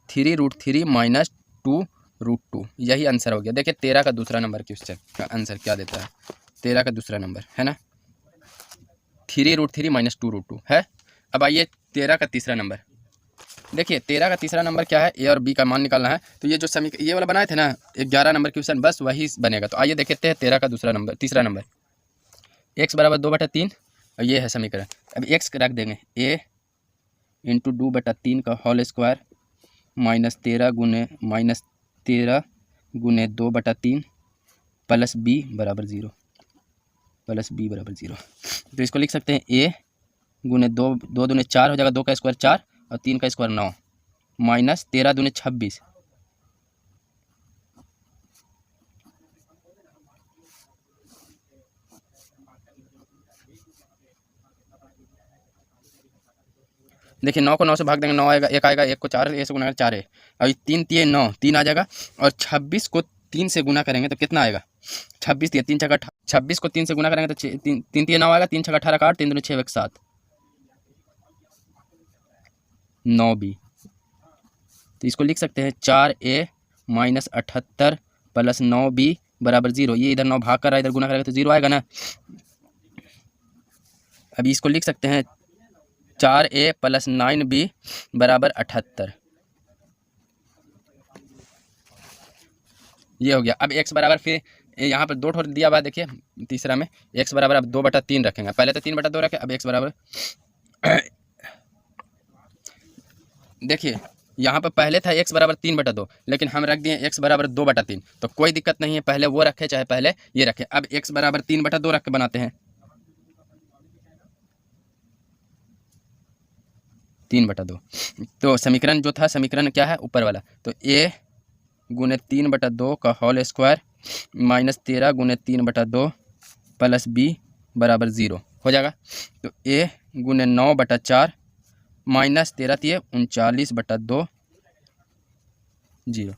3√3 माइनस 2√2, यही आंसर हो गया। देखिए 13 का दूसरा नंबर क्वेश्चन का आंसर क्या देता है, 13 का दूसरा नंबर है ना, 3√3 माइनस 2√2 है। अब आइए 13 का तीसरा नंबर, देखिए 13 का तीसरा नंबर क्या है, ए और बी का मान निकालना है। तो ये जो ये वाला बनाए थे ना 11 नंबर क्वेश्चन, बस वही बनेगा। तो आइए देखते हैं 13 का दूसरा नंबर, तीसरा नंबर, x बराबर 2/3 और ये है समीकरण। अब x रख देंगे a इंटू 2/3 का होल स्क्वायर माइनस 13 गुने 2/3 प्लस b बराबर 0, प्लस b बराबर 0। तो इसको लिख सकते हैं a गुने 2 दूने 4 हो जाएगा, 2 का स्क्वायर 4 और 3 का स्क्वायर 9 माइनस 13 दूने 26, देखिए 9 को 9 से भाग देंगे, 9 आएगा, 1 आएगा, 1 को 4 से गुना 4 है, और 3 3 9 3 आ जाएगा, और 26 को 3 से गुना करेंगे तो कितना आएगा, 26 3 6 26 को 3 से गुना करेंगे तो 3 3 9 आएगा, 3 6 18 का 8, 3 दूनी 6 1 7 9b। तो इसको लिख सकते हैं 4a माइनस 78 प्लस 9b बराबर 0। ये इधर 9 भाग कर रहा है, इधर गुना करेगा तो 0 आएगा ना। अभी इसको लिख सकते हैं 4a प्लस 9b बराबर 78, ये हो गया। अब x बराबर फिर यहाँ पर 2 ठोर दिया हुआ, देखिए तीसरा में x बराबर अब 2/3 रखेंगे, पहले तो 3/2 रखे, अब x बराबर देखिए यहाँ पर पहले था x बराबर 3/2, लेकिन हम रख दिए x बराबर 2/3, तो कोई दिक्कत नहीं है, पहले वो रखे चाहे पहले ये रखे। अब x बराबर 3/2 रख के बनाते हैं, 3/2। तो समीकरण जो था, समीकरण क्या है ऊपर वाला, तो a गुने 3/2 का होल स्क्वायर माइनस 13 गुने 3/2 प्लस b बराबर 0 हो जाएगा। तो a गुने 9/4 माइनस 13 39/2 0,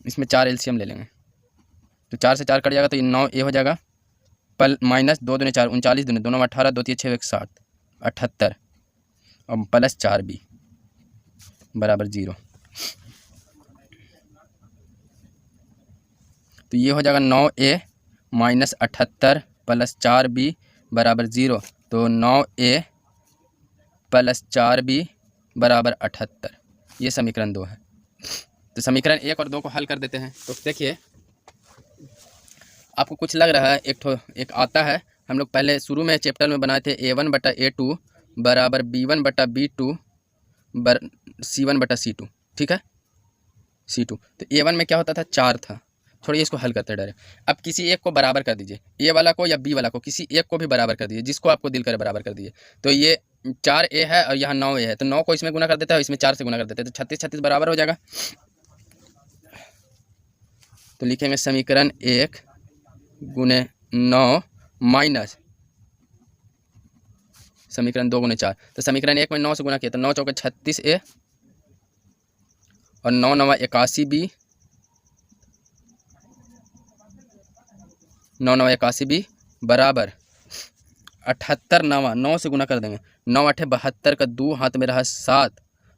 इसमें 4 एलसीएम ले लेंगे, तो 4 से 4 कट जाएगा, तो ये 9a हो जाएगा, माइनस 2 दूने 4 39 दूने 2 18 2 6 1 7 78 और प्लस 4b बराबर 0। तो ये हो जाएगा 9a माइनस 78 प्लस 4b बराबर 0, तो 9a प्लस 4b बराबर 78, ये समीकरण 2 है। तो समीकरण 1 और 2 को हल कर देते हैं। तो देखिए आपको कुछ लग रहा है, एक आता है, हम लोग पहले शुरू में चैप्टर में बनाए थे a1/a2 बराबर b1/b2 c1/c2, ठीक है c2। तो a1 में क्या होता था, 4 था, छोड़िए इसको हल करते हैं डायरेक्ट। अब किसी एक को बराबर कर दीजिए, ए वाला को या बी वाला को, किसी एक को भी बराबर कर दीजिए, जिसको आपको दिल करे बराबर कर दीजिए। तो ये 4a है और यहाँ 9a है, तो 9 को इसमें गुना कर देता है, इसमें 4 से गुना कर देते हैं, तो 36 36 बराबर हो जाएगा। तो लिखेंगे समीकरण 1 गुने 9 माइनस समीकरण 2 गुने 4। तो समीकरण 1 में 9 से गुना किया तो 9 चौके 36A और 9 नवा 81B, 9 नवा 81B बराबर 78 नवा 9 से गुना कर देंगे। 9 8 72 का 2 हाथ में रहा 7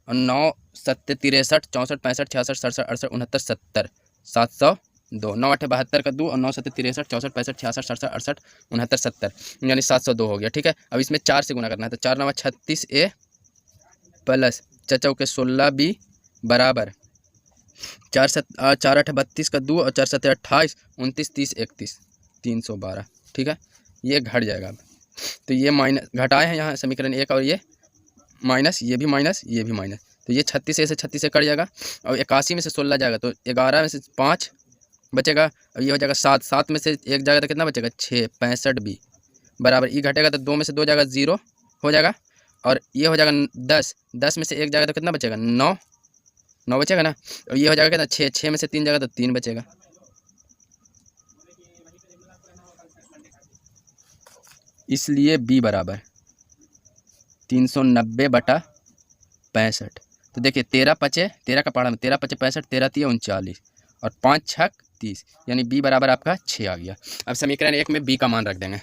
और 9 7 63 64 65 66 67 68 69 70 702। 9 8 72 का 2 और 9 7 63 64 65 66 67 68 69 70 यानी 702 हो गया। ठीक है, अब इसमें 4 से गुना करना है तो 4 नवा 36A प्लस चचौ के 16B बराबर 4 8 32 का 2 और 4 7 28 29 30 31 312। ठीक है, ये घट जाएगा। अब तो ये माइनस घटाए हैं यहाँ समीकरण 1 और ये माइनस, ये भी माइनस, ये भी माइनस, तो ये 36A से 36 से कट जाएगा और 81 में से 16 जाएगा तो 11 में से 5 बचेगा और ये हो जाएगा 7, 7 में से 1 जाएगा तो कितना बचेगा 6 65B बराबर ई घटेगा तो 2 में से 2 जाएगा 0 हो जाएगा और ये हो जाएगा 10, 10 में से 1 जाएगा तो कितना बचेगा 9, 9 बचेगा ना और ये हो जाएगा कितना 6, 6 में से 3 जाएगा तो 3 बचेगा। इसलिए B बराबर 390/65। तो देखिए 13 पचे 13 का पहाड़ा में 13 पचे 65 13 3 39 और 5 6 30 यानी B बराबर आपका 6 आ गया। अब समीकरण 1 में B का मान रख देंगे।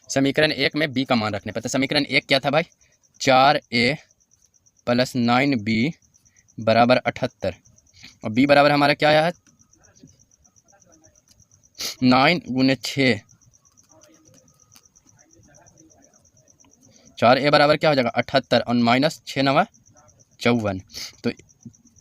समीकरण 1 में B का मान रखने पर तो समीकरण 1 क्या था भाई 4A प्लस 9B बराबर 78 और B बराबर हमारा क्या आया है 9 गुने 6 4A बराबर क्या हो जाएगा 78 और माइनस 6 नवा 54।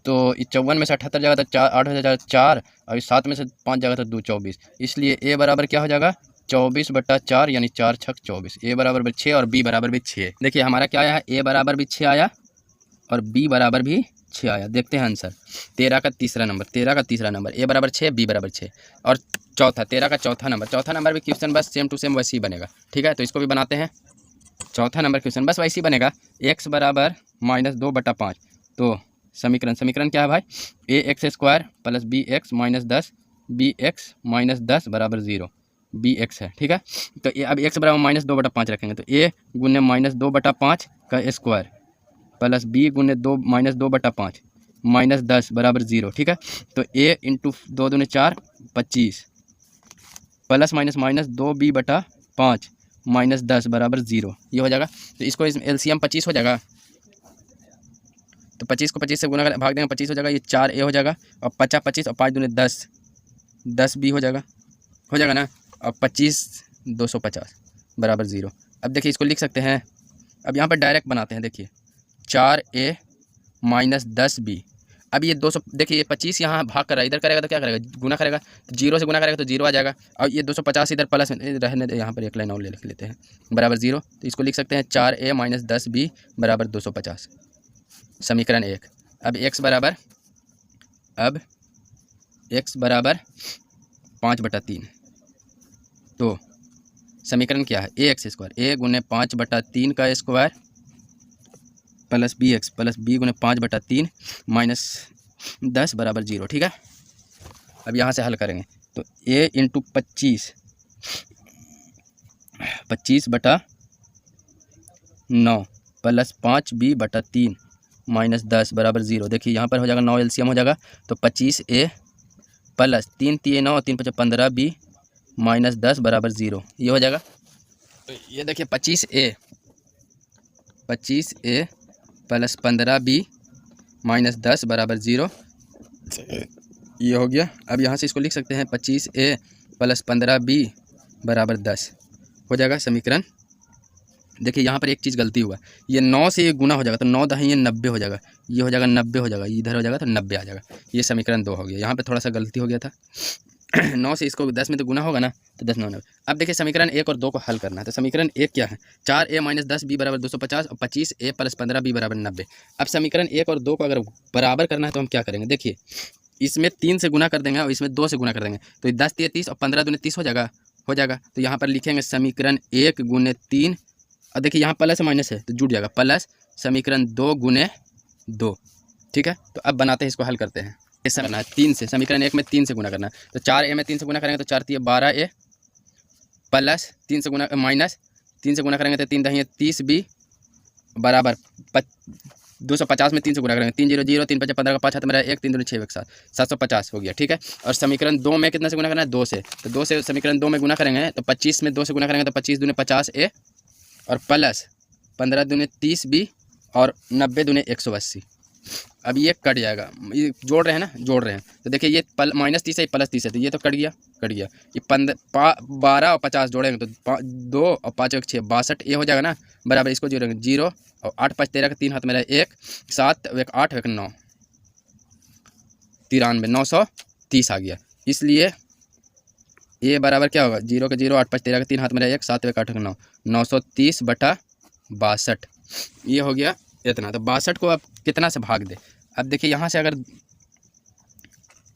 तो इस 54 में से 78 जाएगा तो 4 8 हो जाएगा 4 और इस 7 में से 5 जाएगा तो 2 24। इसलिए A बराबर क्या हो जाएगा 24/4 यानी 4 6 24। A बराबर भी 6 और B बराबर भी 6। देखिए हमारा क्या आया है A बराबर भी 6 आया और B बराबर भी 6 आया। देखते हैं आंसर 13 का तीसरा नंबर, 13 का तीसरा नंबर A बराबर 6 B बराबर 6 और चौथा 13 का चौथा नंबर भी क्वेश्चन बस सेम टू सेम वैसे ही बनेगा। ठीक है, तो इसको भी बनाते हैं। चौथा नंबर क्वेश्चन बस वैसे ही बनेगा x बराबर -2/5। तो समीकरण क्या है भाई ax² plus bx minus 10 bx minus 10 बराबर 0 bx है। ठीक है, तो ये अब x बराबर -2/5 रखेंगे तो a गुने -2/5 का स्क्वायर प्लस b गुने 2 -2/5 माइनस 10 बराबर 0। ठीक है, तो a into 2 दूने 4 25 plus minus 2b/5 minus 10 बराबर 0 ये हो जाएगा। तो इसको एलसीएम 25 हो जाएगा तो 25 को 25 से गुना कर भाग देंगे 25 हो जाएगा, ये 4A हो जाएगा और 50 25 और 5 दूने 10 10B हो जाएगा ना और 25 250 बराबर 0। अब देखिए इसको लिख सकते हैं। अब यहाँ पर डायरेक्ट बनाते हैं। देखिए 4A माइनस 10B। अब ये 200 देखिए ये 25 यहाँ भाग कर रहा है, इधर करेगा तो क्या करेगा गुना करेगा तो 0 से गुना करेगा तो 0 आ जाएगा और ये 250 इधर प्लस रहने दे, यहाँ पर एक लाइन और लिख लेते हैं बराबर 0। तो इसको लिख सकते हैं 4A माइनस 10B बराबर 250 समीकरण 1। अब x बराबर 5/3। तो समीकरण क्या है ax² a गुने 5/3 का स्क्वायर प्लस b गुने 5/3 माइनस 10 बराबर 0। ठीक है, अब यहाँ से हल करेंगे तो a into 25/9 plus 5b/3 minus 10 बराबर 0। देखिए यहाँ पर हो जाएगा 9 एलसीएम हो जाएगा तो 25A प्लस 3 3 9 3 5 15B माइनस 10 बराबर 0 ये हो जाएगा। तो ये देखिए 25A प्लस 15B माइनस 10 बराबर 0 ये हो गया। अब यहाँ से इसको लिख सकते हैं 25A प्लस 15B बराबर 10 हो जाएगा समीकरण। देखिए यहाँ पर एक चीज़ गलती हुआ, ये 9 से ये गुना हो जाएगा तो 9 10 ये 90 हो जाएगा, ये हो जाएगा 90 हो जाएगा, इधर हो जाएगा तो 90 आ जाएगा। ये समीकरण 2 हो गया। यहाँ पे थोड़ा सा गलती हो गया था 9 से इसको 10 में तो गुना होगा ना तो 10 9 90। अब देखिए समीकरण 1 और 2 को हल करना है। तो समीकरण 1 क्या है 4A माइनस 10B बराबर 250 और 25A प्लस 15B बराबर 90। अब समीकरण 1 और 2 को अगर बराबर करना है तो हम क्या करेंगे, देखिए इसमें 3 से गुना कर देंगे और इसमें 2 से गुना कर देंगे तो 10 3 30 और 15 दूने 30 हो जाएगा। तो यहाँ पर लिखेंगे समीकरण 1 गुने 3 और देखिए यहाँ प्लस माइनस है तो जुड़ जाएगा प्लस समीकरण 2 गुने 2। ठीक है, तो अब बनाते हैं इसको हल करते हैं। ऐसा करना है 3 से, समीकरण 1 में 3 से गुना करना है। तो 4a में 3 से गुना करेंगे तो 4 × 12a प्लस 3 से गुना माइनस 3 से गुना करेंगे तो 3 × 30b बराबर 250 में 3 से गुना करेंगे 3 0 0 3 5 15 का 5 हाथ मेरा 1 3 2 6 1 750 हो गया। ठीक है, और समीकरण 2 में कितना से गुना करना है 2 से, तो 2 से समीकरण 2 में गुना करेंगे तो 25 में 2 से गुना करेंगे तो 25 दूने 50a और प्लस 15 दूने 30b और 90 दूने 180। अब ये कट जाएगा, ये जोड़ रहे हैं ना, जोड़ रहे हैं तो देखिए ये -30 है प्लस 30 है तो ये तो कट गया ये 12 और 50 जोड़ेंगे तो 2 और 5 1 6 62 ये हो जाएगा ना, बराबर इसको जोड़ेंगे 0 और 8 5 13 का 3 हाथ मेरा 1 7 1 8 1 9 93 930 आ गया। इसलिए ये बराबर क्या होगा 0 का 0 8 5 13 का 3 हाथ मेरा 1 7 1 8 1 9 930 बटा 62 ये हो गया इतना। तो 62 को अब कितना से भाग दे, अब देखिए यहाँ से अगर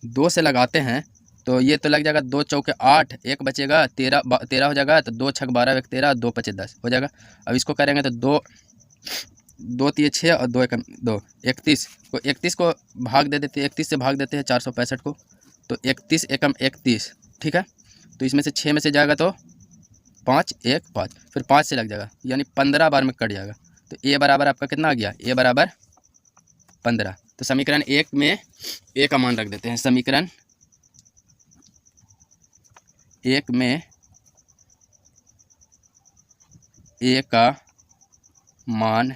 2 से लगाते हैं तो ये तो लग जाएगा 2 चौके 8 1 बचेगा 13 हो जाएगा, तो 2 6 12 1 13 2 5 10 हो जाएगा। अब इसको करेंगे तो 2 3 6 और 2 1 2 31 को भाग दे देते हैं, 31 से भाग देते हैं 465 को, तो 31 एकम 31। ठीक है, तो इसमें से 6 में से जाएगा तो 5 1 5 फिर 5 से लग जाएगा यानी 15 बार में कट जाएगा। तो ए बराबर आपका कितना आ गया, ए बराबर 15। तो समीकरण 1 में ए का मान रख देते हैं, समीकरण 1 में ए का मान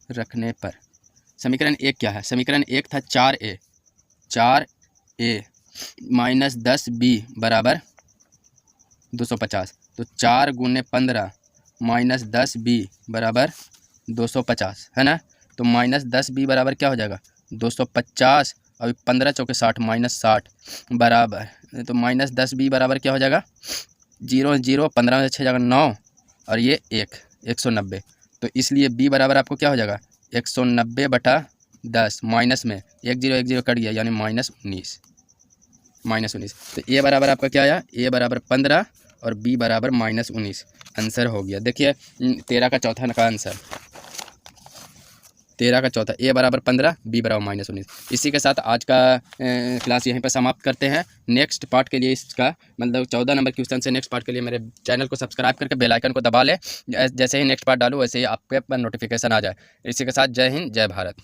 रखने पर समीकरण 1 क्या है, समीकरण 1 था 4a माइनस 10b बराबर 250, तो 4 × 15 माइनस 10b बराबर 250 है ना, तो माइनस 10b बराबर क्या हो जाएगा 250 और 15 चौके 60 माइनस 60 बराबर, तो माइनस 10b बराबर क्या हो जाएगा 0 0 15 में से 6 जाएगा 9 और ये 190। तो इसलिए b बराबर आपको क्या हो जाएगा 190 बटा 10 माइनस में 1 0 1 0 कट गया यानी -19। तो ए बराबर आपका क्या आया, ए बराबर 15 और बी बराबर -19 आंसर हो गया। देखिए 13 का चौथा का आंसर 13 का चौथा, ए बराबर 15 बी बराबर -19। इसी के साथ आज का क्लास यहीं पर समाप्त करते हैं। नेक्स्ट पार्ट के लिए इसका मतलब 14 नंबर क्वेश्चन से नेक्स्ट पार्ट के लिए मेरे चैनल को सब्सक्राइब करके बेल आइकन को दबा ले, जैसे ही नेक्स्ट पार्ट डालूँ वैसे ही आपके पर नोटिफिकेशन आ जाए। इसी के साथ जय हिंद जय भारत।